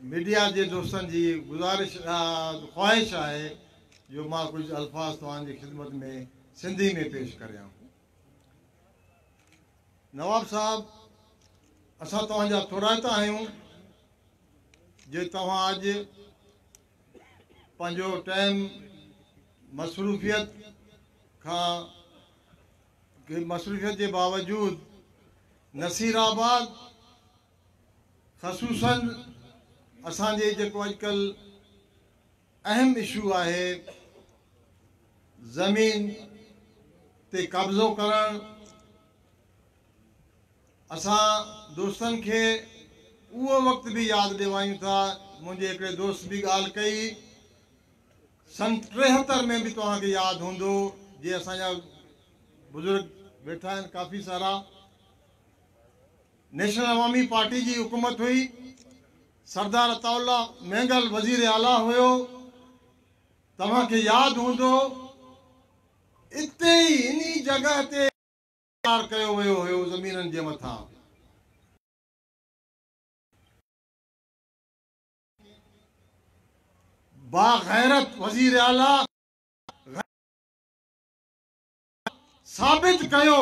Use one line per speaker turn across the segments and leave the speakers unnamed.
Media के दोस्तन की गुजारिश ख्वाहिश है जो मां कुछ अल्फाज तव्हांजी खिदमत में सिंधी में पेश करियां। नवाब साहब, असां तव्हांजा थोराइता आहियूं जे तव्हां अज पंहिंजो टाइम मसरूफ़ियत के बावजूद नसीराबाद ख़सूसन असांजे जेको अॼुकल्ह अहम इशू है ज़मीन ते कब्ज़ो करण, असां दोस्तन के वो वक्त भी याद दिवायूं था। मुझे एक दोस्त भी गाल कई सन 73 में भी तव्हांखे याद होंदो जे असांजा बुजुर्ग बैठा आहिनि काफ़ी सारा। नेशनल अवामी पार्टी की हुकूमत हुई, सरदार अताउल्लाह मेंगल वज़ीर आला हुयो। तव्हांखे याद होंदो इते ही इन्ही जगह ते कयो वियो हुयो ज़मीननि जे मथां। बाग़ैरत वज़ीर आला साबित कयो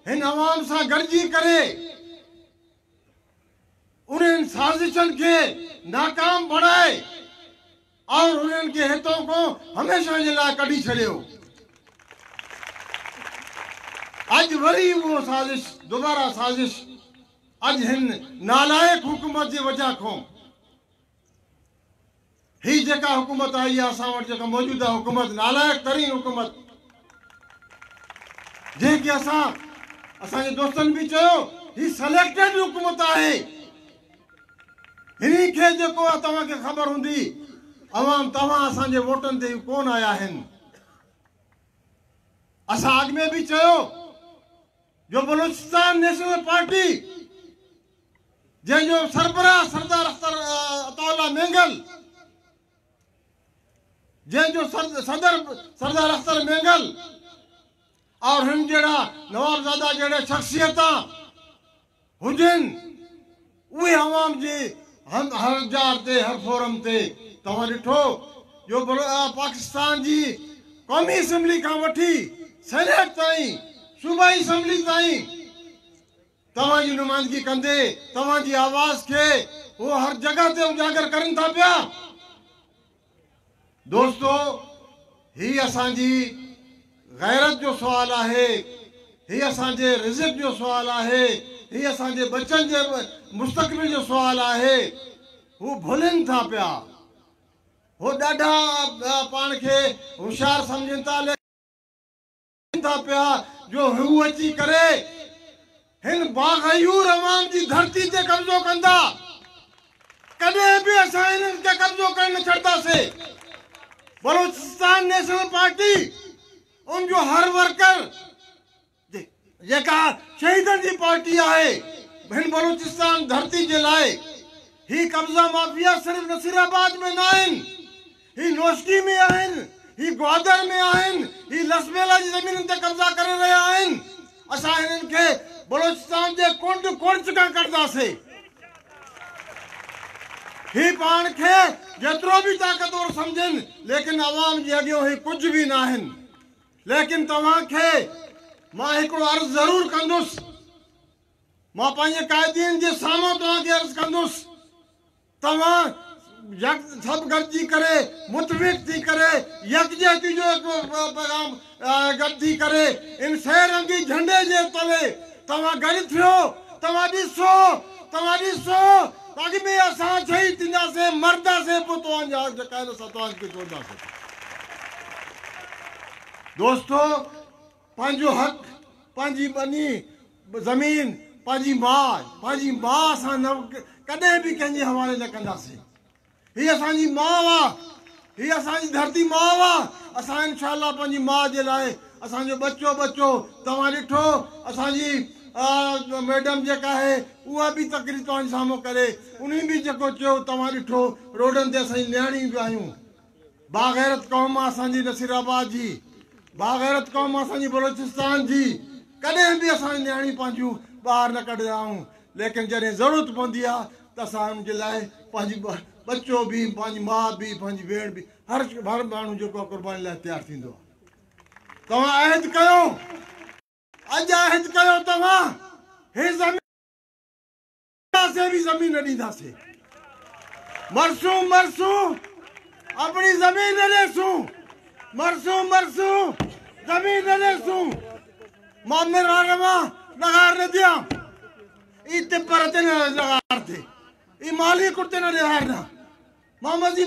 हिन अवाम सां गॾिजी करे उन्हनि साज़िशनि के नाकाम बणाए और उन्हनि के हितों को हमेशा जे लाइ कढी छॾियो। अज वरी वो साज़िश दोबारा साज़िश अज हिन नालायक हुकूमत की वजह को ही जेका हुकूमत आई है असां वटि जेका मौजूदा हुकूमत नालायक तरीन हुकूमत जैसे असांजे दोस्तन भी चयो ही सिलेक्टेड हुकूमत है। हिनी के जेको तव्हांखे ख़बर हुंदी अवाम तव्हां असांजे वोटन ते कोन आया आहिनि। असां अॻ में भी चयो जो बलूचिस्तान नेशनल पार्टी जंहिंजो सरबराह सरदार अताउल्लाह मेंगल जंहिंजो सदर सरदार अख्तर मेंगल और हिन जड़ा नवाबजादा जड़े शख्सियत हुजन उहे अवाम जे हर जार ते हर फोरम ते तव्हां ॾिठो जो पाकिस्तान जी कौमी असम्बली का वठी सेनेट ताईं सूबाई असम्बली ताईं तव्हांजी नुमाइंदगी कंदे तव्हांजी आवाज़ के वो हर जगह ते उजागर करन था पिया। दोस्तों, ही असांजी गैरत जो सवाल है, ही असांजे रिज़्क़ जो सवाल है, ही असांजे बच्चन जे मुस्तक़बिल जो सवाल है। वो भुलन था पिया, वो ॾाढा पाण खे होशियार समझन था पिया जो हू अची करे हिन बाग़यूर अवाम की धरती ते कब्ज़ो कंदा। कॾहिं भी असां हिननि ते कब्ज़ो करण न छॾंदासीं। बलूचिस्तान नेशनल पार्टी उनजो हर वर्कर जेका शहीदन की पार्टी है हिन बलूचिस्तान धरती के लाए ही कब्जा माफिया सिर्फ नसीराबाद में ना आहिनि, ही नोशकी में आहिनि, ही ग्वादर में आहिनि, ही लसबेला की जमीन ते कब्जा करे रहिया आहिनि। असां हिननि खे बलूचिस्तान जे कुंड कुंड का करदासीं। ही पाण खे जेतिरो भी ताकतवर समझन लेकिन अवाम जे अॻियों ही कुछ भी ना आहिनि। लेकिन तव्हांखे मां हिकिड़ो अर्ज़ ज़रूर कंदुसि, मां पंहिंजे कायदीन जे साम्हूं तव्हांखे अर्ज़ कंदुसि, तव्हां सब गॾिजी करे मुतफ़िक़ थी करे यकजहती जो पैगाम गॾु थी करे इन से रंगी झंडे जे तले तव्हां गॾु थियो। तव्हां ॾिसो ताकि में असां शहीद थींदासीं मरदासीं पोइ तव्हांजा जेका आहिनि असां तव्हांखे चवंदासीं। दोस्तों, पंहिंजो हक़ पंहिंजी बनी ज़मीन पंहिंजी मां असां न कॾहिं भी कंहिंजे हवाले न कंदासीं। ही असांजी मां हुआ, ही असांजी धरती मां हुआ। असां इंशाअल्लाह पंहिंजी मां जे लाइ असांजो बच्चो तव्हां ॾिठो असांजी मैडम जेका है उहा भी तकरीर तव्हांजे साम्हूं करे उन भी जेको चयो तव्हां ॾिठो रोडनि ते असांजी नियाणी भी आहियूं। बाग़ैरत क़ौम असांजी नसीराबाद जी, बाग़ैरत क़ौम असांजी बलूचिस्तान जी। कॾहिं भी असांजी नियाणी पंहिंजूं ॿाहिरि न कढंदा आहियूं। लेकिन जॾहिं ज़रूरत पवंदी आहे त असां हुनजे लाइ पंहिंजी बच्चो बि पंहिंजी माउ बि पंहिंजी भेण बि हर माण्हू जेको आहे क़ुर्बानी लाइ तयारु थींदो आहे। तव्हां अहद कयो, अॼु अहद कयो, तव्हां हे ज़मीन भी ज़मीन न ॾींदासीं। मरसूं मरसूं अपनी ज़मीन न ॾेसूं, मरसूं मरसूं ज़मीन न ॾेसूं। मां मेरा लगार न दियां इते परते न लगार थे ई मालिक कुर्ते न देहारना मोहम्मद जी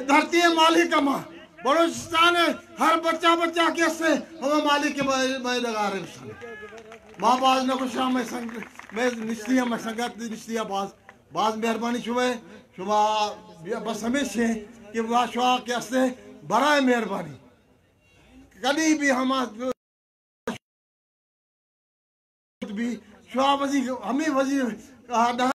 धरती है मालिक मां बलोचिस्तान हर बच्चा बच्चा के से हम मालिक के मैं लगार है मां बाज न कुछ मैं निश्चित मैं संगत निश्चित बाज मेहरबानी शुभे शुभा बस हमेशा कि वाह शुआ के से बराए मेहरबानी कभी भी हम भी शुआ वजी हमें वजी